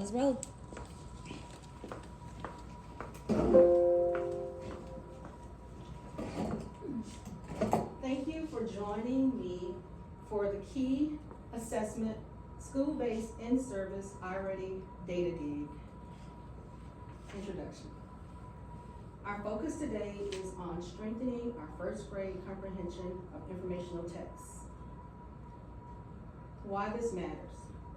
Cameras roll. Thank you for joining me for the Key Assessment School-Based In-Service iReady Data Gig. Introduction. Our focus today is on strengthening our first grade comprehension of informational texts. Why this matters.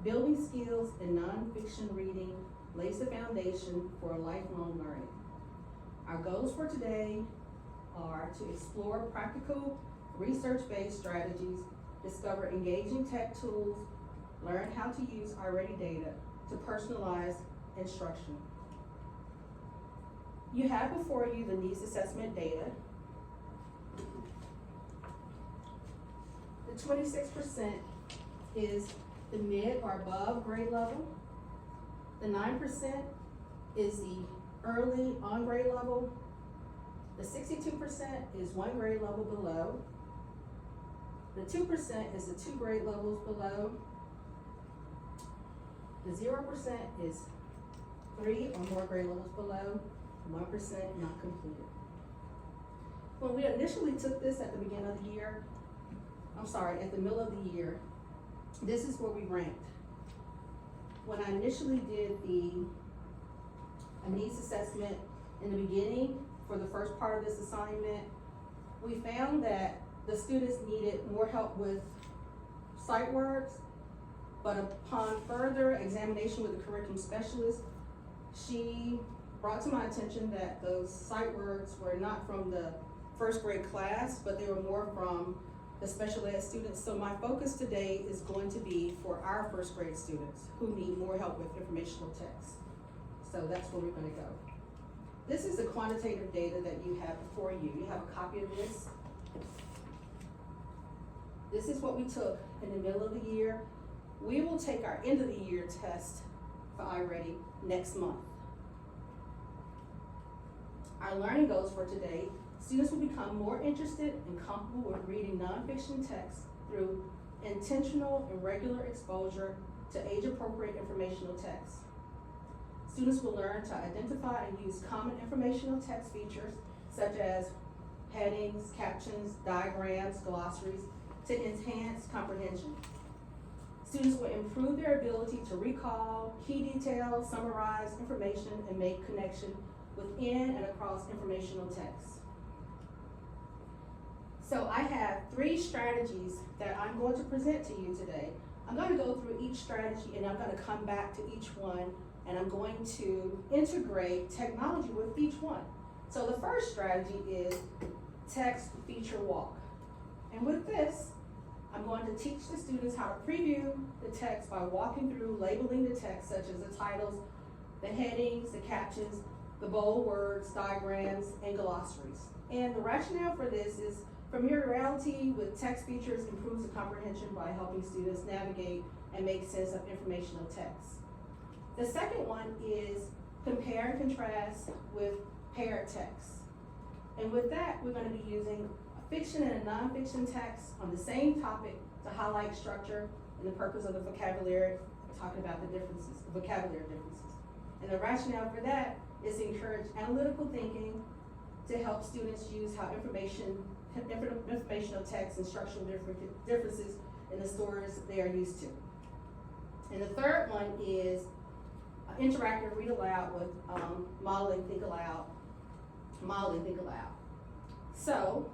Building skills in nonfiction reading lays the foundation for lifelong learning. Our goals for today are to explore practical, research-based strategies, discover engaging tech tools, learn how to use iReady data to personalize instruction. You have before you the needs assessment data. The 26% is the mid or above grade level. The 9% is the early on grade level. The 62% is one grade level below. The 2% is the two grade levels below. The 0% is three or more grade levels below. 1% not completed. When we initially took this at the beginning of the year, at the middle of the year, this is where we ranked. When I initially did the needs assessment in the beginning for the first part of this assignment, we found that the students needed more help with sight words, but upon further examination with the curriculum specialist, she brought to my attention that those sight words were not from the first grade class, but they were more from the special ed students. So my focus today is going to be for our first grade students who need more help with informational text. So that's where we're gonna go. This is the quantitative data that you have before you. You have a copy of this. This is what we took in the middle of the year. We will take our end of the year test for iReady next month. Our learning goals for today, students will become more interested and comfortable with reading nonfiction text through intentional and regular exposure to age-appropriate informational text. Students will learn to identify and use common informational text features such as headings, captions, diagrams, glossaries to enhance comprehension. Students will improve their ability to recall key details, summarize information, and make connection within and across informational text. So I have 3 strategies that I'm going to present to you today. I'm going to go through each strategy and I'm going to come back to each one and I'm going to integrate technology with each one. So the first strategy is text feature walk. And with this, I'm going to teach the students how to preview the text by walking through labeling the text, such as the titles, the headings, the captions, the bold words, diagrams, and glossaries. And the rationale for this is familiarity with text features improves the comprehension by helping students navigate and make sense of informational text. The second one is compare and contrast with paired text. And with that, we're going to be using a fiction and a nonfiction text on the same topic to highlight structure and the purpose of the vocabulary, talking about the differences, the vocabulary differences. And the rationale for that is to encourage analytical thinking to help students use how informational text and structural differences in the stories they are used to. And the third one is interactive read aloud with modeling think aloud. So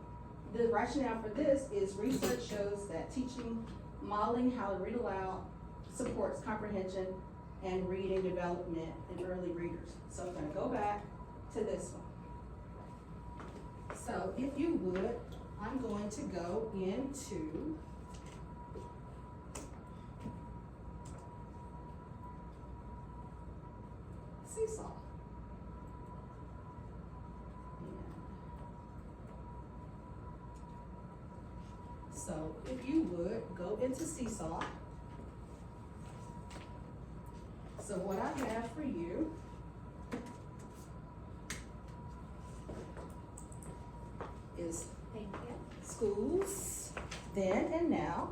the rationale for this is research shows that teaching modeling how to read aloud supports comprehension and reading development in early readers. So I'm going to go back to this one. So if you would, I'm going to go into Seesaw. So if you would, go into Seesaw. So what I have for you is schools, then and now.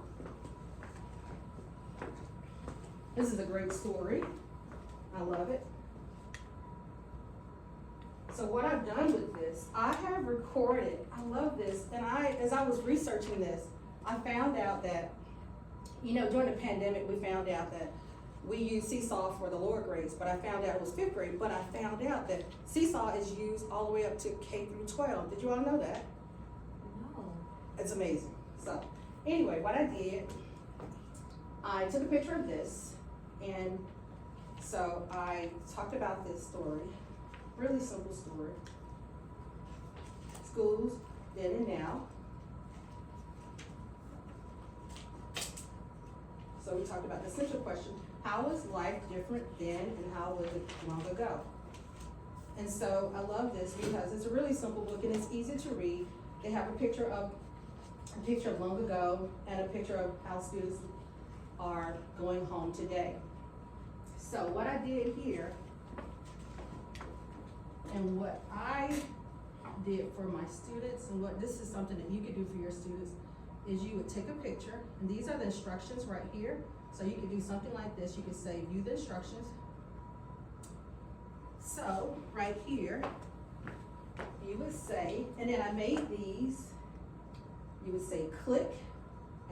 This is a great story. it? So what I've done with this, I have recorded, I love this, and as I was researching this, I found out that, during the pandemic, we found out that we use Seesaw for the lower grades, but I found out it was 5th grade, but I found out that Seesaw is used all the way up to K through 12. Did you all know that? No. It's amazing. So, anyway, what I did, I took a picture of this, and so I talked about this story. Really simple story. Schools, then and now. So we talked about the essential question, how is life different then and how was it long ago? And so I love this because it's a really simple book and it's easy to read. They have a picture of long ago and a picture of how students are going home today. So what I did here, and what I did for my students, and what this is something that you could do for your students, is you would take a picture, and these are the instructions right here. So you could do something like this. You could say, view the instructions. So right here, you would say, and then I made these, you would say click,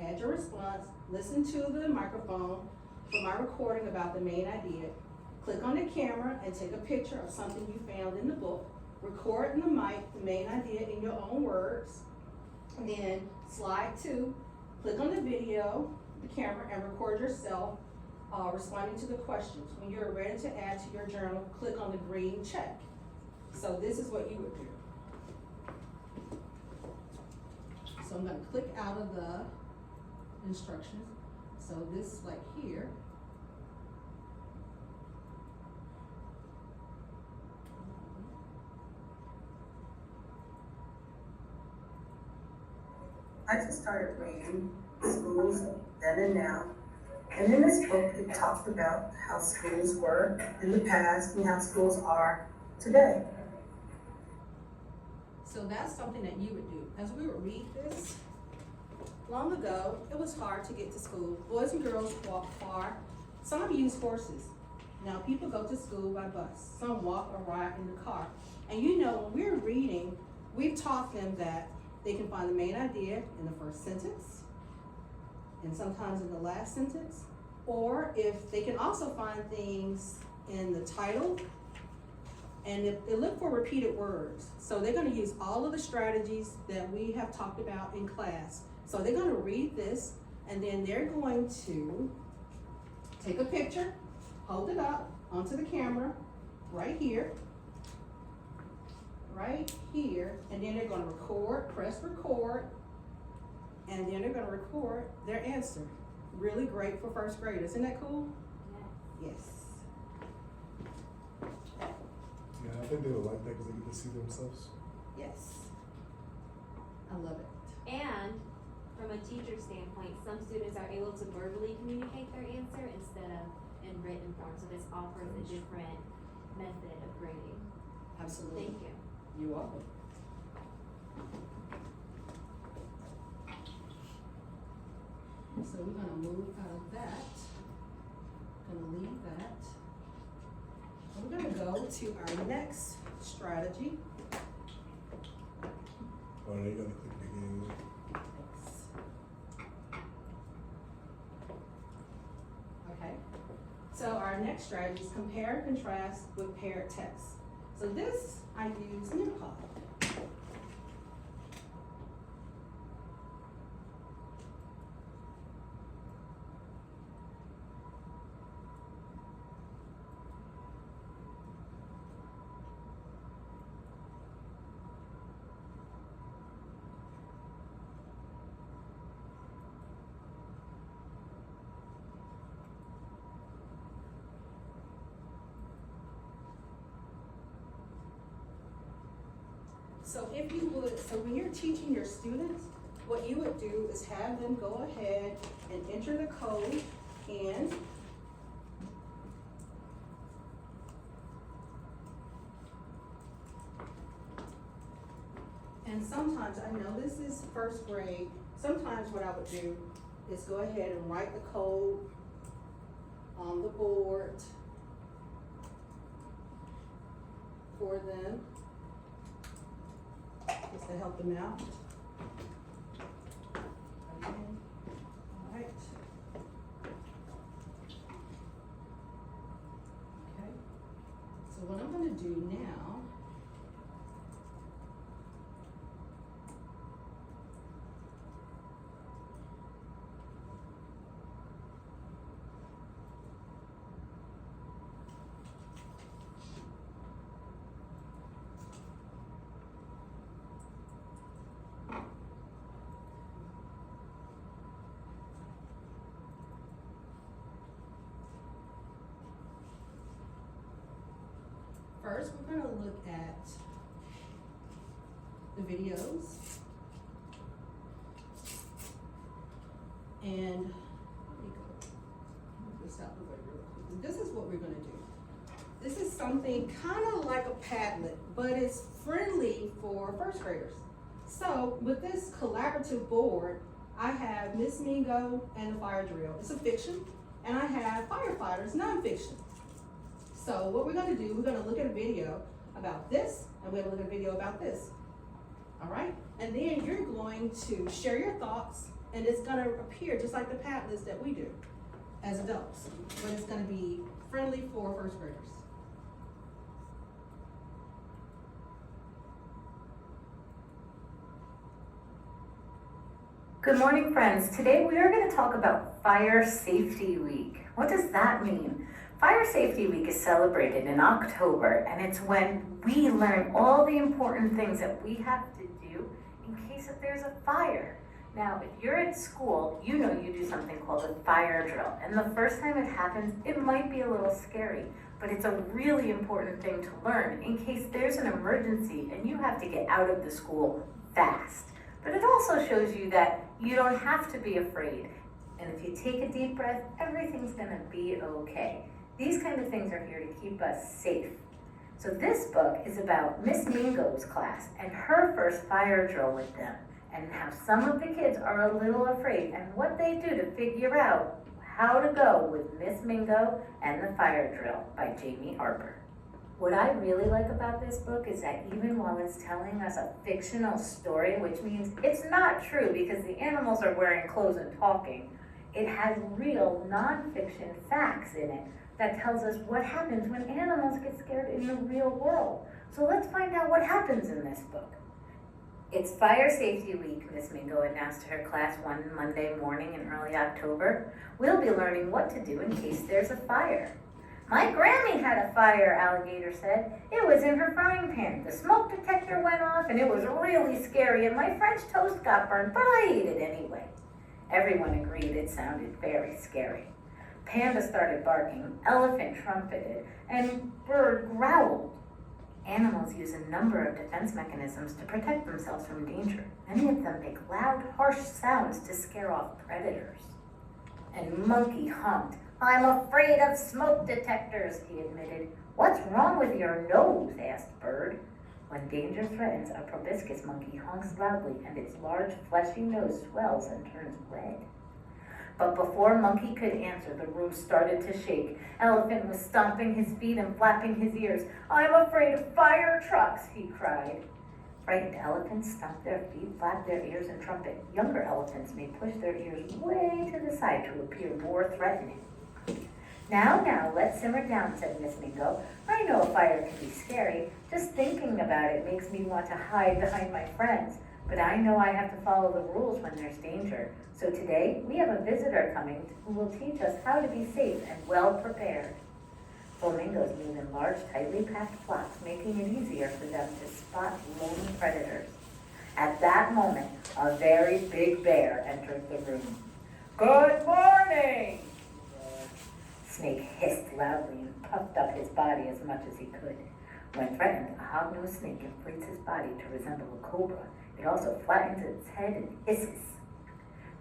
add your response, listen to the microphone for my recording about the main idea. Click on the camera and take a picture of something you found in the book. Record in the mic the main idea in your own words. And then slide 2, click on the video, the camera, and record yourself responding to the questions. When you're ready to add to your journal, click on the green check. So this is what you would do. So I'm gonna click out of the instructions. So this, like here, I just started reading Schools Then and Now. And in this book, it talked about how schools were in the past and how schools are today. so that's something that you would do. As we would read this, long ago, it was hard to get to school. Boys and girls walked far. Some use horses. Now people go to school by bus. Some walk or ride in the car. And when we're reading, we've taught them that they can find the main idea in the first sentence, and sometimes in the last sentence, or if they can also find things in the title, and if they look for repeated words. So they're gonna use all of the strategies that we have talked about in class. So they're gonna read this, and then they're going to take a picture, hold it up onto the camera, right here, and then they're gonna press record, and then they're gonna record their answer. Really great for first graders. Isn't that cool? Yes. Yes. Yeah, I think they would like that because they get to see themselves. Yes. I love it. And from a teacher standpoint, some students are able to verbally communicate their answer instead of in written form. So this offers a different method of grading. Absolutely. Thank you. You're welcome. So we're gonna move out of that. Gonna leave that. And we're gonna go to our next strategy. Oh, no, you gotta click it again. Okay. So our next strategy is compare and contrast with paired text. So this I use Nearpod. So if you would, so when you're teaching your students, what you would do is have them go ahead and enter the code in. And sometimes, I know this is first grade, sometimes what I would do is go ahead and write the code on the board. for them, just to help them out. Okay. All right. Okay. So what I'm gonna do now, first, we're gonna look at the videos. And, let me go, move this out the way real quick. This is what we're gonna do. This is something kinda like a Padlet, but it's friendly for first graders. So, with this collaborative board, I have Miss Mingo and the fire drill. It's a fiction. And I have firefighters, nonfiction. So what we're gonna do, we're gonna look at a video about this, and we're gonna look at a video about this. All right? And then you're going to share your thoughts, and it's gonna appear just like the Padlets that we do as adults, but it's gonna be friendly for first graders. Good morning, friends. Today we are going to talk about Fire Safety Week. What does that mean? Fire Safety Week is celebrated in October, and it's when we learn all the important things that we have to do in case if there's a fire. Now, if you're at school, you know you do something called a fire drill, and the first time it happens, it might be a little scary, but it's a really important thing to learn in case there's an emergency and you have to get out of the school fast. But it also shows you that you don't have to be afraid. And if you take a deep breath, everything's gonna be okay. These kind of things are here to keep us safe. So this book is about Miss Mingo's class and her first fire drill with them, and how some of the kids are a little afraid and what they do to figure out how to go with Miss Mingo and the fire drill by Jamie Harper. What I really like about this book is that even while it's telling us a fictional story, which means it's not true because the animals are wearing clothes and talking, it has real non-fiction facts in it that tells us what happens when animals get scared in the real world. So let's find out what happens in this book. It's Fire Safety Week, Miss Mingo announced to her class one Monday morning in early October. We'll be learning what to do in case there's a fire. My Grammy had a fire, Alligator said. It was in her frying pan. The smoke detector went off and it was really scary and my French toast got burned, but I ate it anyway. Everyone agreed it sounded very scary. Panda started barking, Elephant trumpeted, and Bird growled. Animals use a number of defense mechanisms to protect themselves from danger. Many of them make loud, harsh sounds to scare off predators. And Monkey humped. I'm afraid of smoke detectors, he admitted. What's wrong with your nose? Asked Bird. When danger threatens, a proboscis monkey honks loudly and its large, fleshy nose swells and turns red. But before Monkey could answer, the room started to shake. Elephant was stomping his feet and flapping his ears. I'm afraid of fire trucks, he cried. Frightened elephants stomp their feet, flap their ears, and trumpet. Younger elephants may push their ears way to the side to appear more threatening. Now, let's simmer down, said Miss Mingo. I know a fire can be scary. Just thinking about it makes me want to hide behind my friends. But I know I have to follow the rules when there's danger. So today, we have a visitor coming who will teach us how to be safe and well prepared. Flamingos move in large, tightly packed flocks, making it easier for them to spot lone predators. At that moment, a very big bear entered the room. Good morning! Snake hissed loudly and puffed up his body as much as he could. When threatened, a hog-nosed snake inflates his body to resemble a cobra. It also flattens its head and hisses.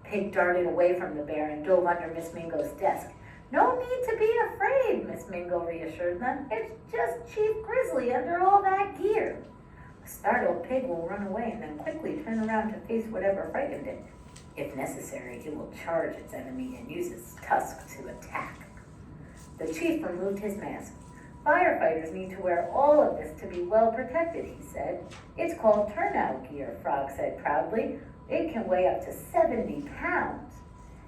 Pig darted away from the bear and dove under Miss Mingo's desk. No need to be afraid, Miss Mingo reassured them. It's just Chief Grizzly under all that gear. A startled pig will run away and then quickly turn around to face whatever frightened it. If necessary, it will charge its enemy and use its tusk to attack. The chief removed his mask. Firefighters need to wear all of this to be well protected, he said. It's called turnout gear, Frog said proudly. It can weigh up to 70 pounds.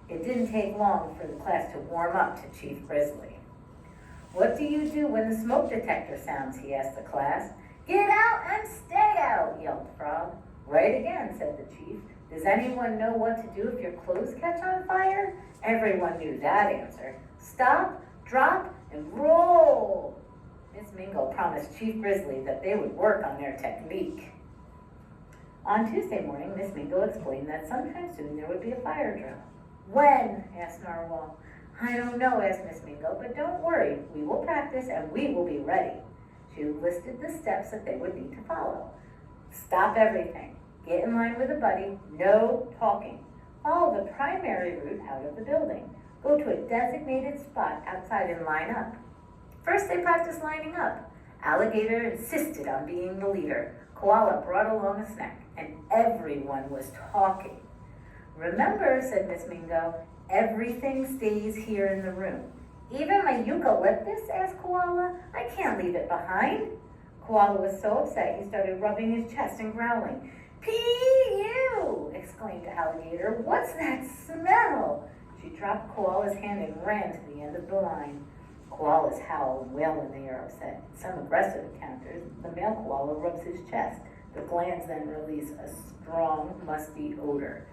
It didn't take long for the class to warm up to Chief Grizzly. What do you do when the smoke detector sounds, he asked the class. Get out and stay out, yelled Frog. Right again, said the chief. Does anyone know what to do if your clothes catch on fire? Everyone knew that answer. Stop, drop, and roll. Miss Mingo promised Chief Grizzly that they would work on their technique. On Tuesday morning, Miss Mingo explained that sometime soon there would be a fire drill. When? Asked Narwhal. I don't know, asked Miss Mingo, but don't worry. We will practice and we will be ready. She listed the steps that they would need to follow. Stop everything. Get in line with a buddy. No talking. Follow the primary route out of the building. Go to a designated spot outside and line up. First, they practiced lining up. Alligator insisted on being the leader. Koala brought along a snack, and everyone was talking. Remember, said Miss Mingo, everything stays here in the room. Even my eucalyptus, asked Koala. I can't leave it behind. Koala was so upset he started rubbing his chest and growling. P.U. exclaimed Alligator. What's that smell? She dropped Koala's hand and ran to the end of the line. Koalas howl and wail when they are upset. In some aggressive encounters, the male koala rubs his chest. The glands then release a strong, musty odor.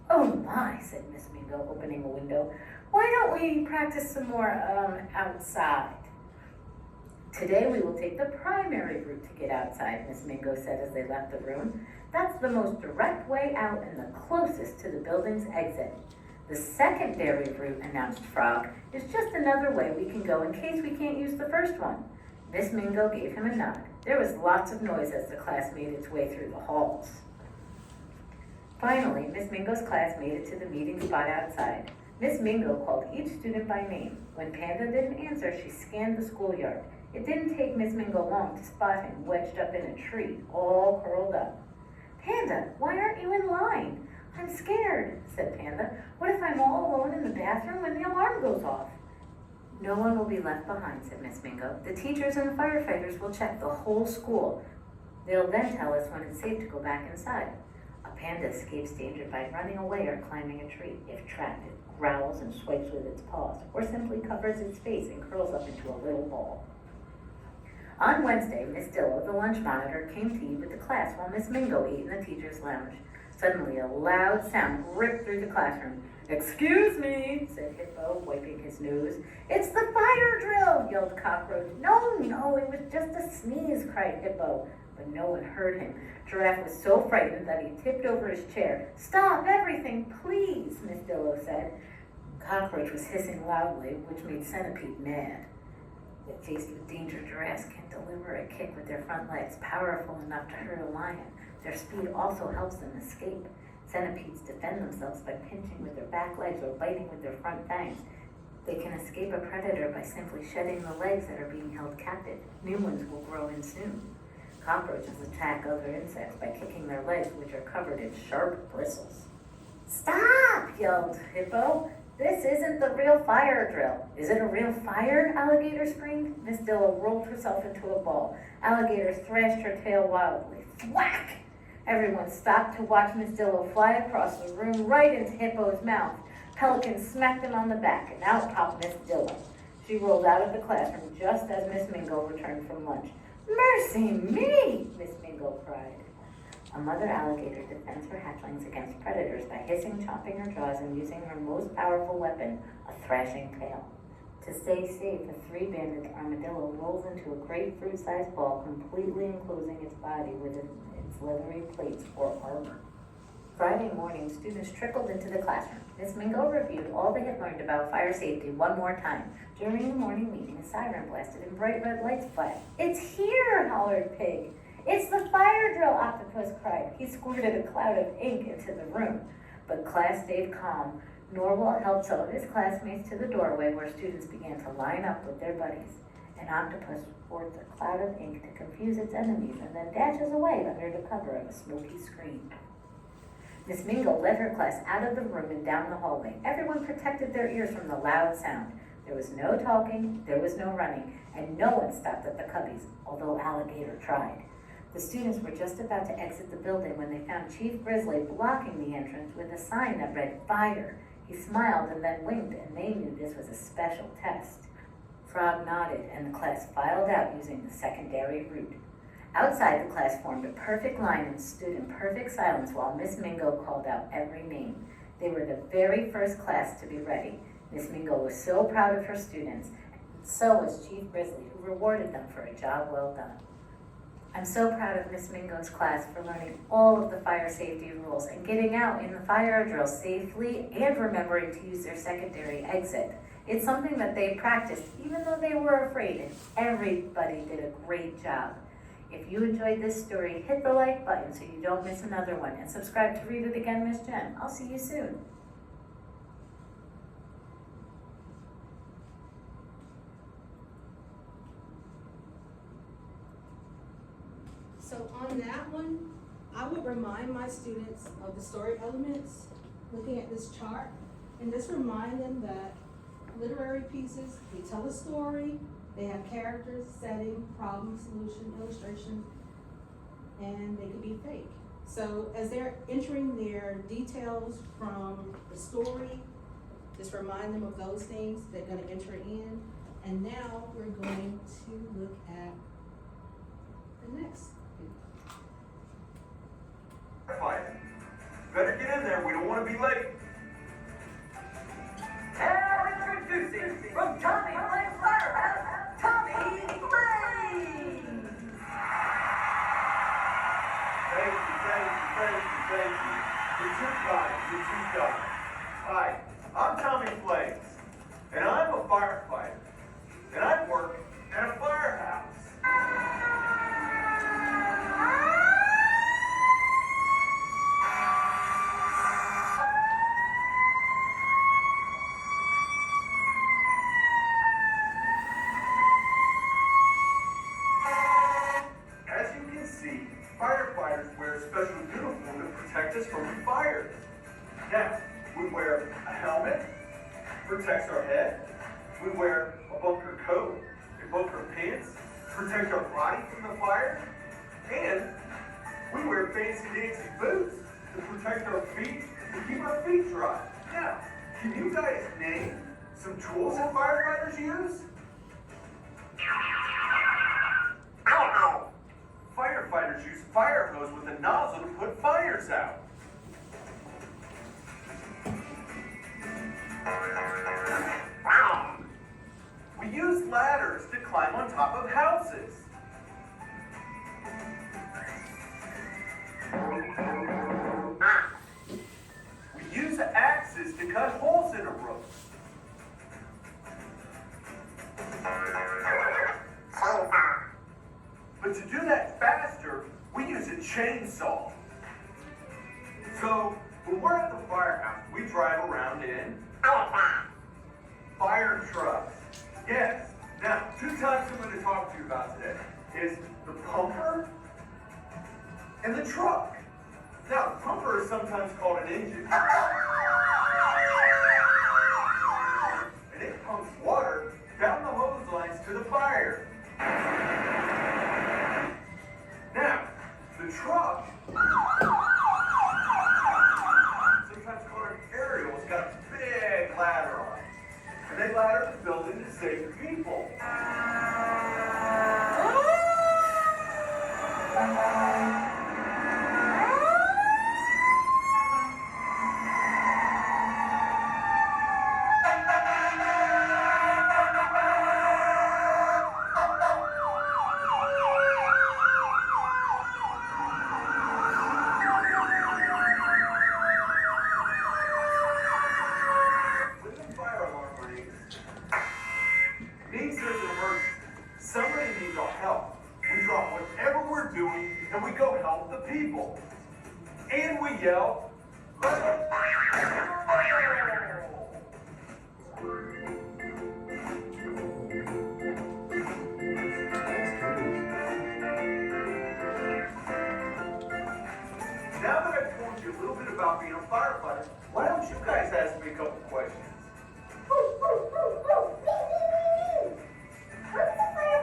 Oh my, said Miss Mingo, opening a window. Why don't we practice some more outside? Today we will take the primary route to get outside, Miss Mingo said as they left the room. That's the most direct way out and the closest to the building's exit. The secondary route, announced Frog, is just another way we can go in case we can't use the first one. Miss Mingo gave him a nod. There was lots of noise as the class made its way through the halls. Finally, Miss Mingo's class made it to the meeting spot outside. Miss Mingo called each student by name. When Panda didn't answer, she scanned the schoolyard. It didn't take Miss Mingo long to spot him wedged up in a tree, all curled up. Panda, why aren't you in line? I'm scared, said Panda. What if I'm all alone in the bathroom when the alarm goes off? No one will be left behind, said Miss Mingo. The teachers and the firefighters will check the whole school. They'll then tell us when it's safe to go back inside. A panda escapes danger by running away or climbing a tree. If trapped, it growls and swipes with its paws, or simply covers its face and curls up into a little ball. On Wednesday, Miss Dillo, the lunch monitor, came to eat with the class while Miss Mingo ate in the teacher's lounge. Suddenly, a loud sound ripped through the classroom. Excuse me, said Hippo, wiping his nose. It's the fire drill, yelled Cockroach. No, it was just a sneeze, cried Hippo. But no one heard him. Giraffe was so frightened that he tipped over his chair. Stop everything, please, Miss Dillo said. Cockroach was hissing loudly, which made Centipede mad. If faced with danger, giraffes can deliver a kick with their front legs, powerful enough to hurt a lion. Their speed also helps them escape. Centipedes defend themselves by pinching with their back legs or biting with their front fangs. They can escape a predator by simply shedding the legs that are being held captive. New ones will grow in soon. Cockroaches attack other insects by kicking their legs, which are covered in sharp bristles. Stop, yelled Hippo. This isn't the real fire drill. Is it a real fire? Alligator screamed. Miss Dillo rolled herself into a ball. Alligator thrashed her tail wildly. Thwack! Everyone stopped to watch Miss Dillo fly across the room right into Hippo's mouth. Pelican smacked him on the back, and out popped Miss Dillo. She rolled out of the classroom just as Miss Mingo returned from lunch. Mercy me! Miss Mingo cried. A mother alligator defends her hatchlings against predators by hissing, chomping her jaws, and using her most powerful weapon, a thrashing tail. To stay safe, the three-banded armadillo rolls into a grapefruit-sized ball, completely enclosing its body with its leathery plates or armor. Friday morning, students trickled into the classroom. Miss Mingo reviewed all they had learned about fire safety one more time. During the morning meeting, a siren blasted and bright red lights flashed. It's here, hollered Pig. It's the fire drill, Octopus cried. He squirted a cloud of ink into the room, but class stayed calm. Norwal helped some of his classmates to the doorway where students began to line up with their buddies. An octopus squirts a cloud of ink to confuse its enemies and then dashes away under the cover of a smoky screen. Miss Mingo led her class out of the room and down the hallway. Everyone protected their ears from the loud sound. There was no talking, there was no running, and no one stopped at the Cubbies, although Alligator tried. The students were just about to exit the building when they found Chief Grizzly blocking the entrance with a sign that read "Fire." He smiled and then winked, and they knew this was a special test. Frog nodded, and the class filed out using the secondary route. Outside, the class formed a perfect line and stood in perfect silence while Miss Mingo called out every name. They were the very first class to be ready. Miss Mingo was so proud of her students, and so was Chief Grizzly, who rewarded them for a job well done. I'm so proud of Miss Mingo's class for learning all of the fire safety rules and getting out in the fire drill safely and remembering to use their secondary exit. It's something that they practiced even though they were afraid, and everybody did a great job. If you enjoyed this story, hit the like button so you don't miss another one, and subscribe to Read It Again, Miss Jen. I'll see you soon. So on that one, I would remind my students of the story elements, looking at this chart, and just remind them that literary pieces, they tell a story, they have characters, setting, problem, solution, illustration, and they could be fake. So as they're entering their details from the story, just remind them of those things they're gonna enter in. And now we're going to look at the next. Fine. Better get in there, we don't want to be late. Now introducing from Tommy Flame Firehouse, Tommy Flame! Thank you. You're too kind. Hi, I'm Tommy Flames, and I'm a firefighter, and I work at a firehouse. As you can see, firefighters wear a special uniform to protect us from fires. Now, we wear a helmet, protects our head. We wear a bunker coat and bunker pants, protect our body from the fire. And we wear fancy dancy boots to protect our feet and keep our feet dry. Now, can you guys name some tools that firefighters use? Firefighters use fire hose with a nozzle to put fires out. We use ladders to climb on top of houses. We use axes to cut holes in a roof. But to do that faster, we use a chainsaw. So, when we're at the firehouse, we drive around in fire trucks. Yes. Now, two types I'm going to talk to you about today is the pumper and the truck. Now, the pumper is sometimes called an engine. And it pumps water down the hose lines to the fire. Now, the truck, sometimes called an aerial, has got a big ladder on it. And they ladder the building to save the people. When the fire alarm rings, means there's an emergency. Somebody needs our help. We drop whatever we're doing and we go help the people. And we yell, "Let it go!" Now that I've told you a little bit about being a firefighter, why don't you guys ask me a couple questions? What's the fire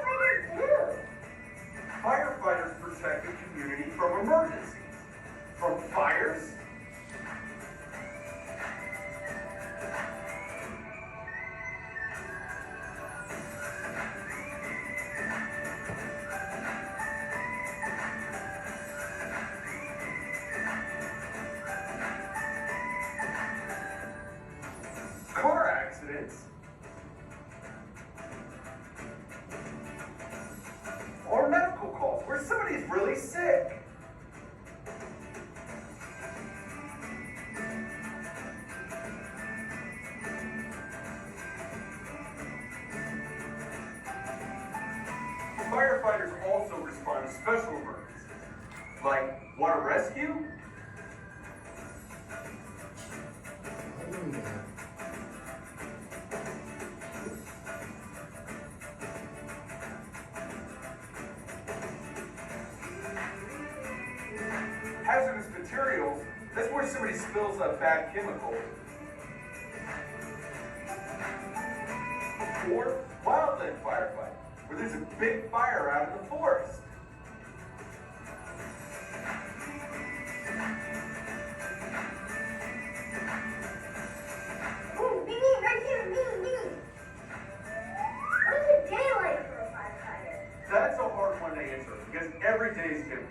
accidents. Or medical calls where somebody's really sick. Firefighters also respond to special emergencies, like water rescue, I didn't know that. hazardous materials. That's where somebody spills a bad chemical. Or wildland firefighting, where there's a big fire out in the forest. Ooh, me, right here, me. What's a day like for a firefighter? That's a hard one to answer because every day is different.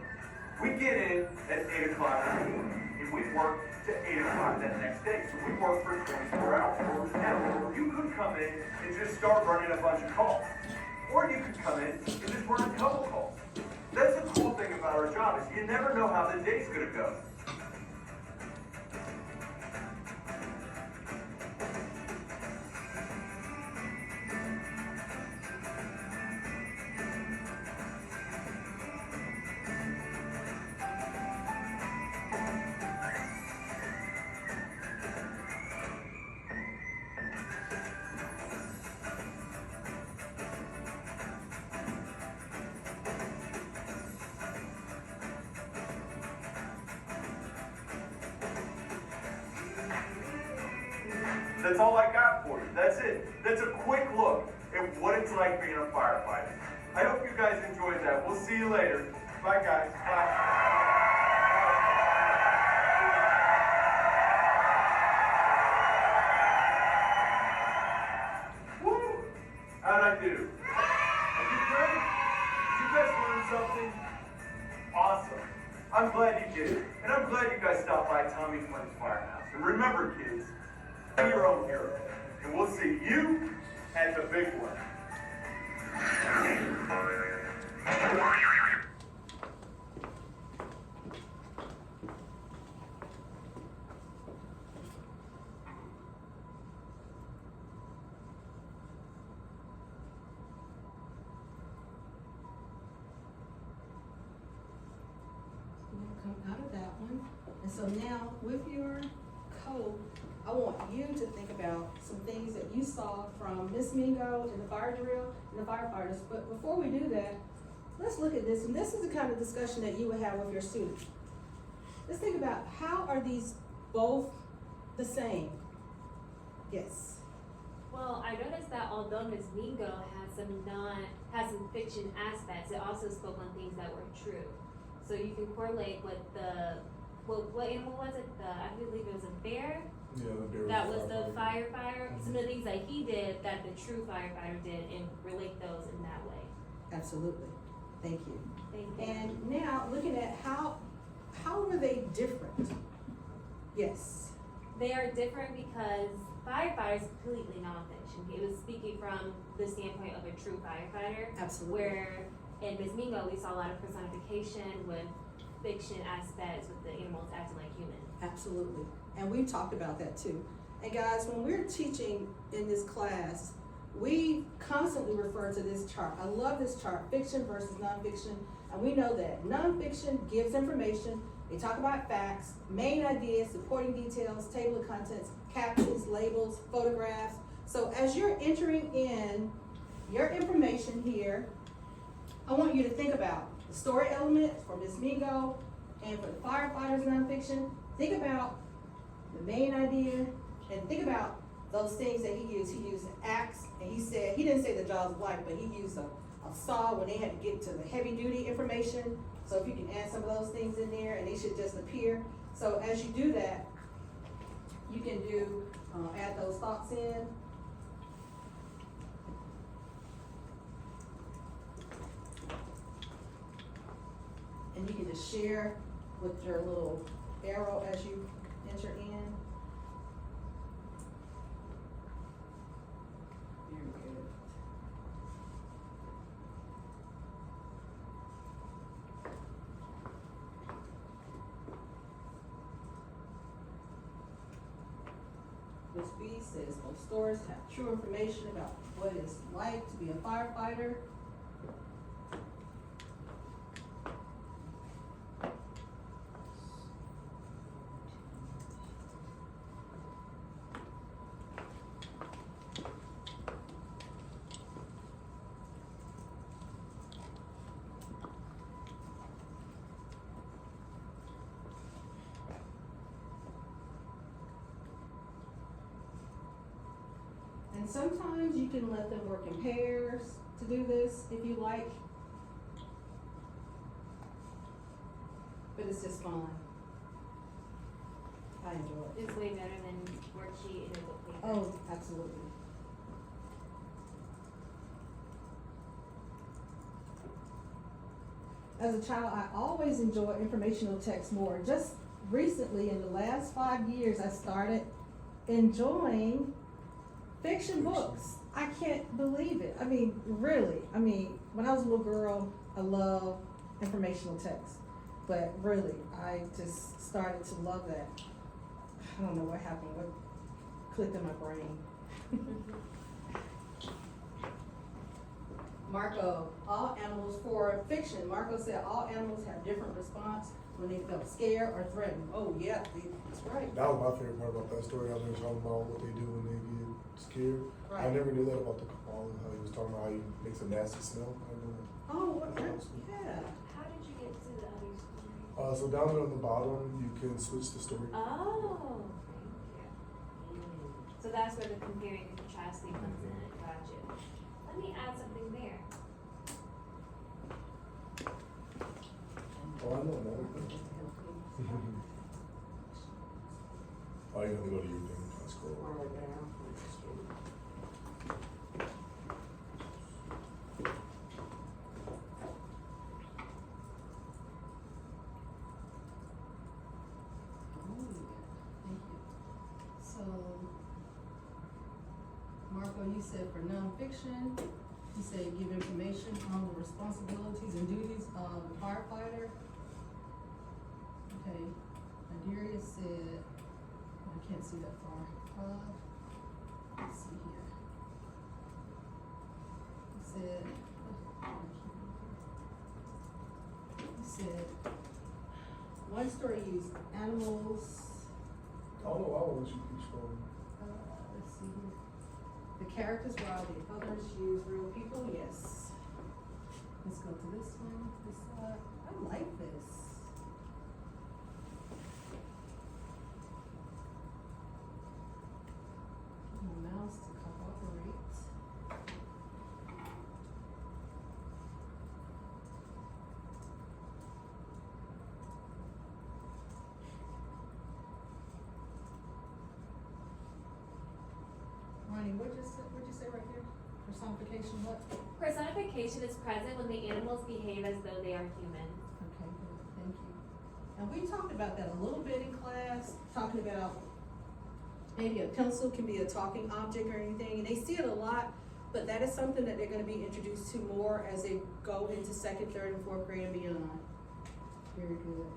We get in at 8 o'clock in the morning and we work to 8 o'clock that next day. So we work for 24 hours. Or you could come in and just start running a bunch of calls. Or you could come in and just run a couple calls. That's the cool thing about our job is you never know how the day's gonna go. That's all I got for you. That's it. That's a quick look at what it's like being a firefighter. I hope you guys enjoyed that. We'll see you later. Bye, guys. Bye. Woo! How'd I do? I did great. Did you guys learn something? Awesome. I'm glad you did. And I'm glad you guys stopped by Tommy Flynn's Firehouse. And remember, kids, be your own hero. And we'll see you at the big one. Come out of that one. And so now with your code, I want you to think about some things that you saw from Miss Mingo in the fire drill and the firefighters. But before we do that, let's look at this. And this is the kind of discussion that you would have with your students. Let's think about how are these both the same? Yes. Well, I noticed that although Ms. Mingo had some fiction aspects, it also spoke on things that were true. So you can correlate what animal was it? I believe it was a bear. Yeah, the bear That was firefighter. the firefighter. Some of the things that he did that the true firefighter did, and relate those in that way. Absolutely. Thank you. Thank you. And now looking at how were they different? Yes. They are different because firefighter is completely nonfiction. It was speaking from the standpoint of a true firefighter. Absolutely. Where in Ms. Mingo, we saw a lot of personification with fiction aspects with the animals acting like humans. Absolutely. And we've talked about that too. And guys, when we're teaching in this class, we constantly refer to this chart. I love this chart, fiction versus nonfiction. And we know that nonfiction gives information. They talk about facts, main ideas, supporting details, table of contents, captions, labels, photographs. So as you're entering in your information here, I want you to think about the story element for Ms. Mingo and for the firefighters nonfiction. Think about the main idea and think about those things that he used. He used an axe, and he didn't say the jaws of life, but he used a saw when they had to get to the heavy duty information. So if you can add some of those things in there, and they should just appear. So as you do that, you can do, add those thoughts in. And you can just share with your little arrow as you enter in. B says most stores have true information about what it's like to be a firefighter. And sometimes you can let them work in pairs to do this if you like. But it's just fun. I enjoy it. It's way better than worksheet and a book paper. Oh, absolutely. As a child, I always enjoyed informational text more. Just recently, in the last 5 years, I started enjoying fiction books. I can't believe it. I mean, really. I mean, when I was a little girl, I loved informational text. But really, I just started to love that. I don't know what happened, what clicked in my brain. Marco, all animals for fiction. Marco said all animals have different response when they felt scared or threatened. Oh yeah, that's right. That was my favorite part about that story. I was talking about what they do when they get scared. I Right. never knew that about the koala, how he was talking about how he makes a nasty smell. I knew that. Oh, what? That was cool. Yeah. How did you get to the other story? So down there on the bottom, you can switch the story. Oh, thank you. So that's where the comparing and contrasting comes in. Gotcha. Let me add something there. Oh, I know another thing. Oh, you have to go to your thing and scroll. Thank you. So, Marco, you said for nonfiction, you said give information on the responsibilities and duties of the firefighter. Okay, Adiria said, I can't see that far. Let's see here. He said, one story used animals. I don't know why would you keep scrolling. Let's see here. The characters were all the others use real people, yes. Let's go to this one, I like this. My mouse to cooperate. Ronnie, what'd you say right here? Personification, what? Personification is present when the animals behave as though they are human. Okay, good, thank you. And we talked about that a little bit in class, talking about maybe a pencil can be a talking object or anything, and they see it a lot, but that is something that they're gonna be introduced to more as they go into second, third, and fourth grade and beyond. Very good.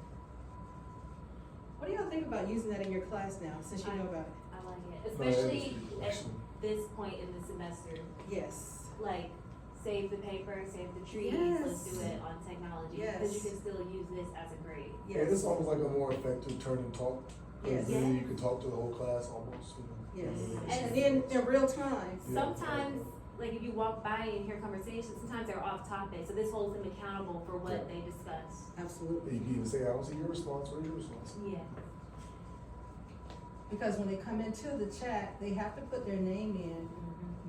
What do y'all think about using that in your class now, since you know about it? I like it, No, that is especially good at question. this point in the semester. Yes. Like, save the paper, save the trees, let's do Yes. it on technology. Yes. Because you can still use this as a grade. And it's almost like a more effective turn and talk. 'Cause Yes. then you can talk to the whole class almost, you know. Yes, And and then in real time. Yeah. Sometimes, like if you walk by and hear conversations, sometimes they're off topic, so this holds them accountable for what Yeah. they discuss. Absolutely. You can even say, I don't see your response, where's your response? Yeah. Because when they come into the chat, they have to put their name in.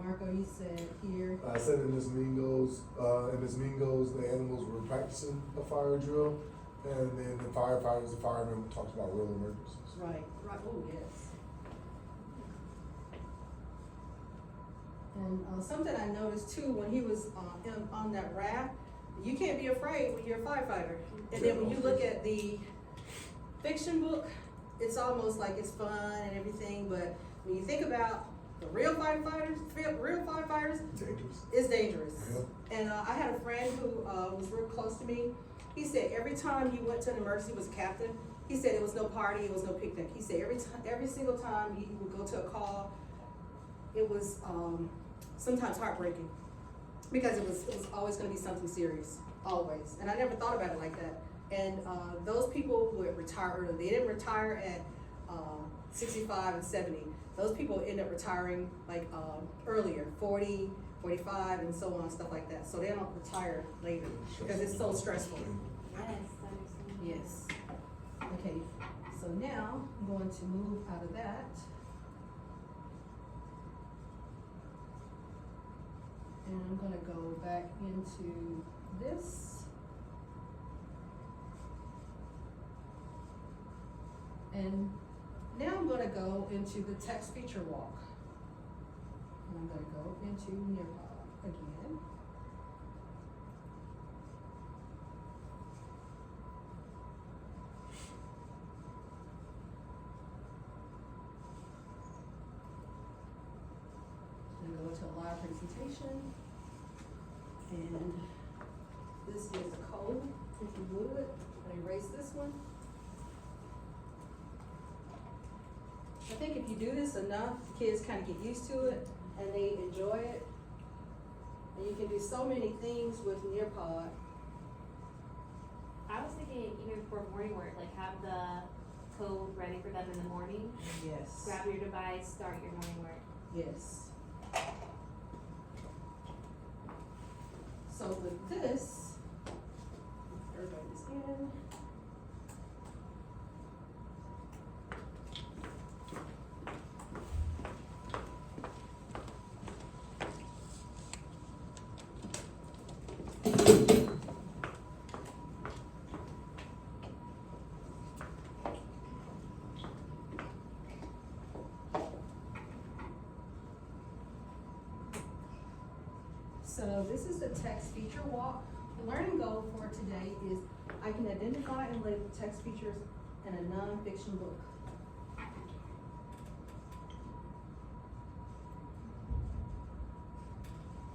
Marco, you said here. I said in Ms. Mingo's, the animals were practicing a fire drill, and then the firemen talked about real emergencies. Right, oh, yes. And, something I noticed too, when he was, on that raft, you can't be afraid when you're a firefighter. And then when you look at the fiction book, it's almost like it's fun and everything, but when you think about the real firefighters, Dangerous. it's dangerous. Yeah. And I had a friend who was real close to me, He said every time you went to an emergency, he was a captain, he said it was no party, it was no picnic. He said every single time you would go to a call, it was, sometimes heartbreaking. Because it was always gonna be something serious, always. And I never thought about it like that. And, those people would retire early. They didn't retire at, 65 and 70. Those people end up retiring like, earlier, 40, 45, and so on, stuff like that. So they don't retire later, because it's so stressful. Yes, that makes sense. Yes. Okay, so now I'm going to move out of that. And I'm gonna go back into this. And now I'm gonna go into the text feature walk. And I'm gonna go into Nearpod again. And go to a live presentation. And this is the code, if you would, and erase this one. I think if you do this enough, kids kind of get used to it and they enjoy it. And you can do so many things with Nearpod. I was thinking even for morning work, like have the code ready for them in the morning. Yes. Grab your device, start your morning work. Yes. So with this, everybody's in. So this is the text feature walk. The learning goal for today is I can identify and label text features in a nonfiction book.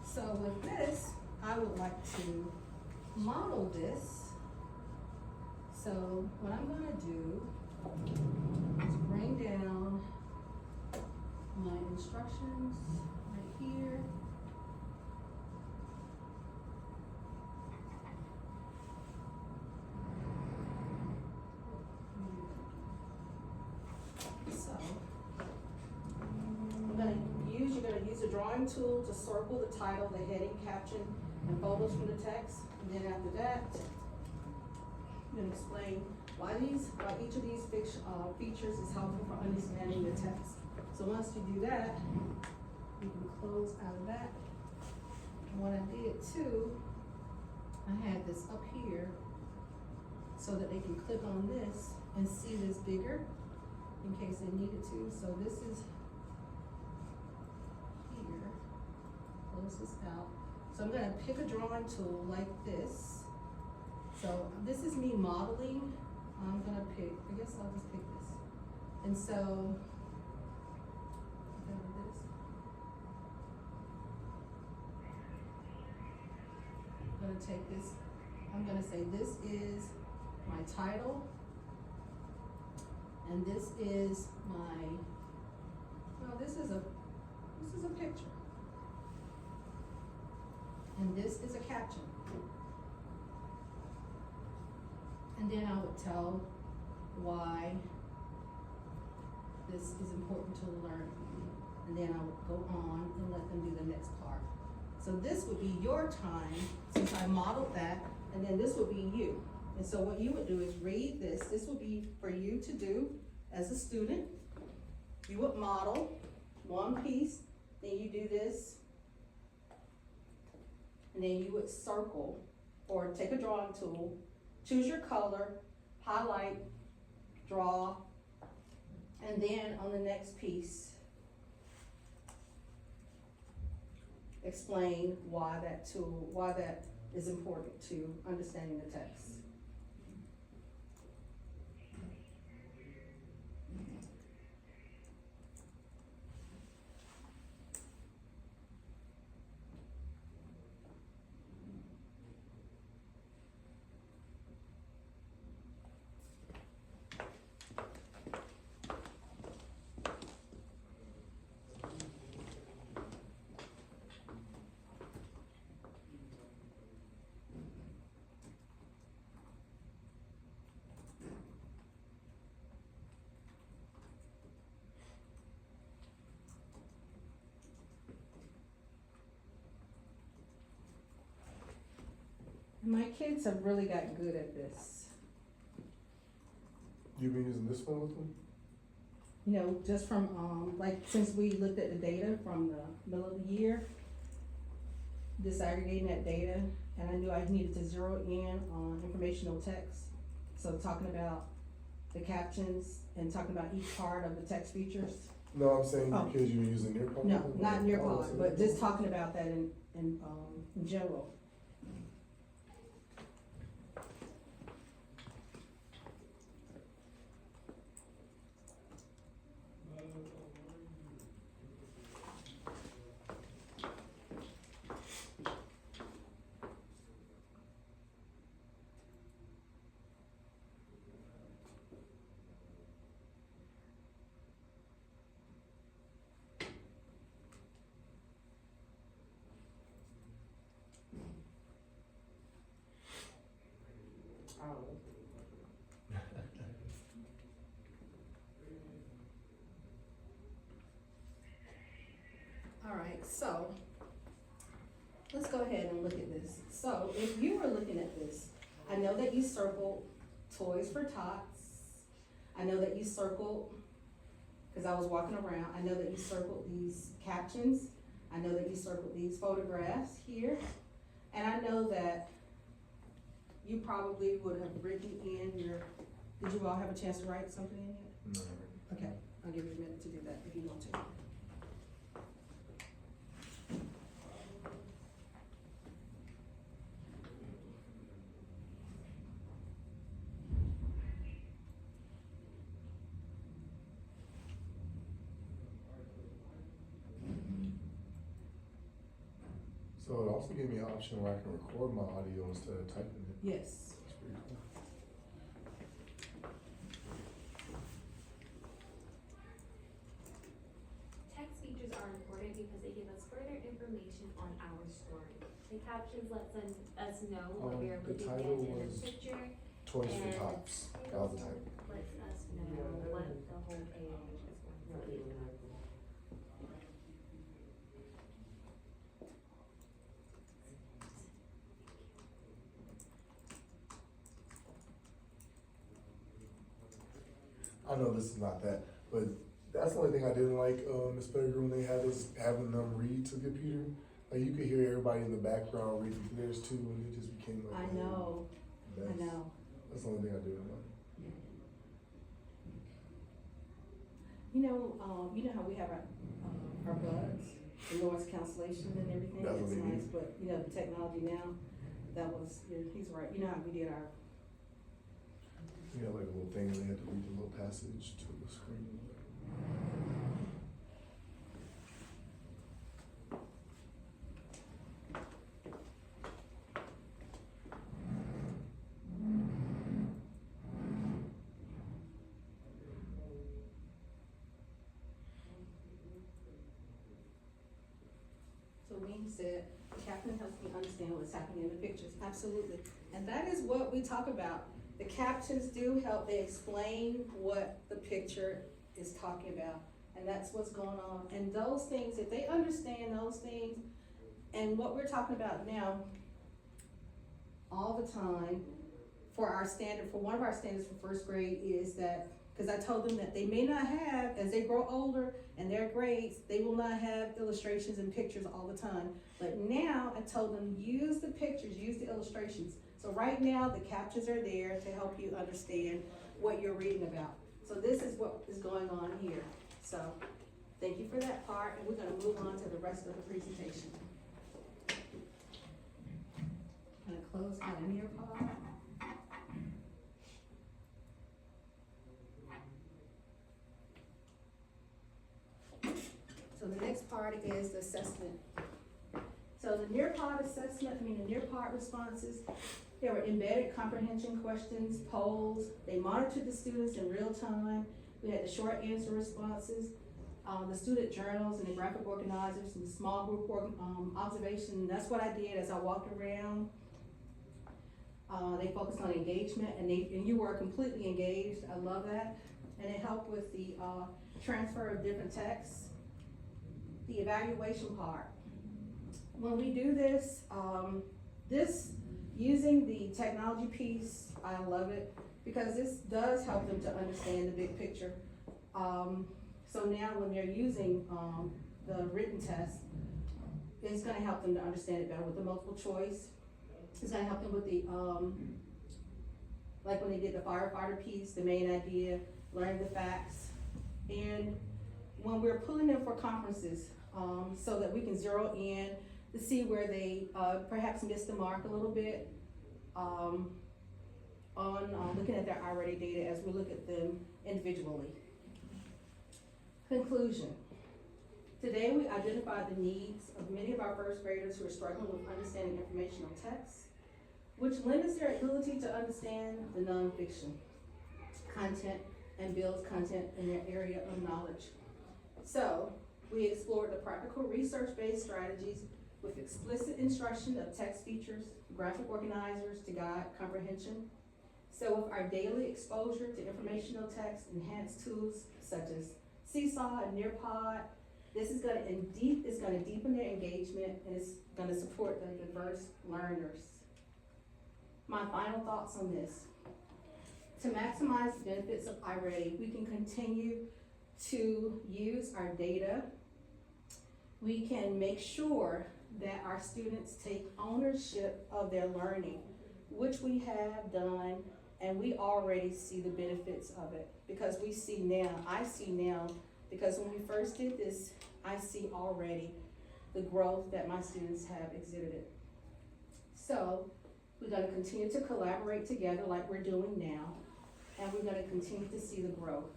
So with this, I would like to model this. So what I'm gonna do is bring down my instructions right here. You're gonna use the drawing tool to circle the title, the heading, caption, and photos from the text. And then after that, I'm gonna explain why each of these features is helpful for understanding the text. So once you do that, you can close out of that. And what I did too, I had this up here so that they can click on this and see this bigger in case they needed to. So this is here, close this out. So I'm gonna pick a drawing tool like this. So this is me modeling. I'm gonna pick, I guess I'll just pick this. And so, this. I'm gonna take this, I'm gonna say this is my title. And this is my, well, this is a picture. And this is a caption. And then I would tell why this is important to learn. And then I would go on and let them do the next part. So this would be your time, since I modeled that, and then this would be you. And so what you would do is read this. This would be for you to do as a student. You would model one piece, then you do this, and then you would circle or take a drawing tool, choose your color, highlight, draw, and then on the next piece, explain why that is important to understanding the text. My kids have really gotten good at this. You've been using this one with them? You know, just from, like, since we looked at the data from the middle of the year, disaggregating that data, and I knew I needed to zero in on informational text. So talking about the captions and talking about each part of the text features. No, I'm saying Oh. because you're using Nearpod? No, not Oh, Nearpod, so- but just talking about that in general. Alright, so, let's go ahead and look at this. So, if you were looking at this, I know that you circled Toys for Tots. I know that you circled, cause I was walking around, I know that you circled these captions. I know that you circled these photographs here. And I know that you probably would have written in your, did you all have a chance to write something in yet? No. Okay, I'll give you a minute to do that if you want to. So it also gave me an option where I can record my audio instead of typing it. Yes. That's pretty cool. Text features are important because they give us further information on our story. The captions lets us know what we are The looking at title in the was picture. Toys for And Tots. That was the title. Lets us know what the whole page is going to be. I know this is not that, but that's the only thing I didn't like, Ms. Pettigrew, when they had us having them read to the computer. Like you could hear everybody in the background reading to theirs too, and it just became like. I know, a mess. I know. That's the only thing I didn't like. You know how we have our buds, the noise cancellation and everything, That's what it's they nice, need. but you know, the technology now, that was, he's right, you know how we did our, We had like a little thing, and they had to read a little passage to the screen. so Wayne said, the captain helps me understand what's happening in the pictures, absolutely. And that is what we talk about. The captions do help, they explain what the picture is talking about, and that's what's going on. And those things, if they understand those things, and what we're talking about now, all the time, for our standard, for one of our standards for first grade is that, cause I told them that they may not have, as they grow older and their grades, they will not have illustrations and pictures all the time. But now, I told them, use the pictures, use the illustrations. So right now, the captions are there to help you understand what you're reading about. So this is what is going on here. So, thank you for that part, and we're gonna move on to the rest of the presentation. Gonna close my Nearpod. So the next part is the assessment. So the Nearpod assessment, the Nearpod responses, there were embedded comprehension questions, polls, they monitored the students in real time. We had the short answer responses, the student journals and the graphic organizers and the small group observation. That's what I did as I walked around. They focused on engagement and you were completely engaged, I love that. And it helped with the transfer of different texts. The evaluation part. When we do this, this using the technology piece, I love it, because this does help them to understand the big picture. So now when they're using, the written test, it's gonna help them to understand it better with the multiple choice. It's gonna help them with the, like when they did the firefighter piece, the main idea, learning the facts. And when we're pulling them for conferences, so that we can zero in to see where they, perhaps missed the mark a little bit, on looking at their iReady data as we look at them individually. Conclusion. Today we identified the needs of many of our first graders who are struggling with understanding informational text, which limits their ability to understand the nonfiction content and builds content in their area of knowledge. So we explored the practical research-based strategies with explicit instruction of text features, graphic organizers to guide comprehension. So with our daily exposure to informational text, enhanced tools such as Seesaw and Nearpod, this is gonna deepen their engagement, and it's gonna support the diverse learners. My final thoughts on this. To maximize the benefits of iReady, we can continue to use our data. We can make sure that our students take ownership of their learning, which we have done, and we already see the benefits of it. Because I see now, because when we first did this, I see already the growth that my students have exhibited. So, we're gonna continue to collaborate together like we're doing now, and we're gonna continue to see the growth.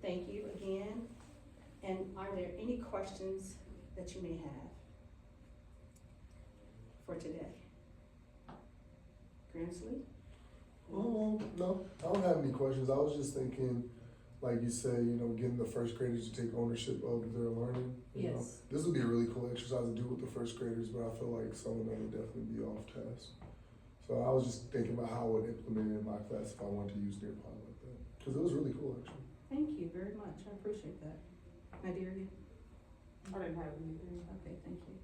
Thank you again, and are there any questions that you may have for today? Grimsley? No, I don't have any questions. I was just thinking, like you said, getting the first graders to take ownership of their learning. You know. Yes. This would be a really cool exercise to do with the first graders, but I feel like some of them would definitely be off task. So I was just thinking about how I would implement it in my class if I wanted to use Nearpod like that. Because it was really cool, actually. Thank you very much, I appreciate that. Nadia? I didn't have anything. Okay, thank you.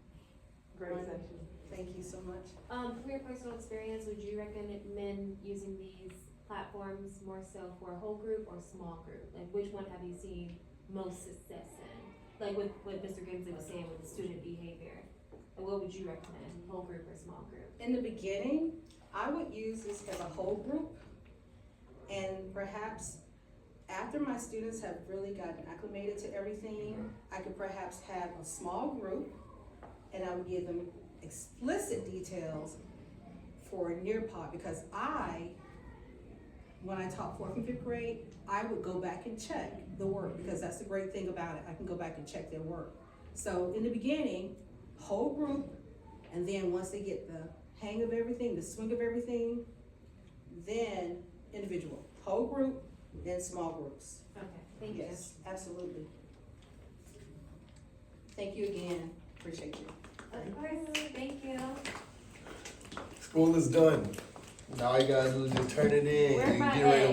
Great Right. session. Thank you so much. From your personal experience, would you recommend using these platforms more so for a whole group or small group? Like, which one have you seen most success in? Like with what Mr. Grimsley was saying with the student behavior. And what would you recommend, whole group or small group? In the beginning, I would use this as a whole group, and perhaps after my students have really gotten acclimated to everything, I could perhaps have a small group, and I would give them explicit details for Nearpod, because when I taught 4th and 5th grade, I would go back and check the work, because that's the great thing about it, I can go back and check their work. So in the beginning, whole group, and then once they get the hang of everything, the swing of everything, then individual. Whole group, then small groups. Okay, thank you. Yes, absolutely. Thank you again, appreciate you. Of course, thank you. School is done. Now all you gotta do is just turn it in. Where and my get ready to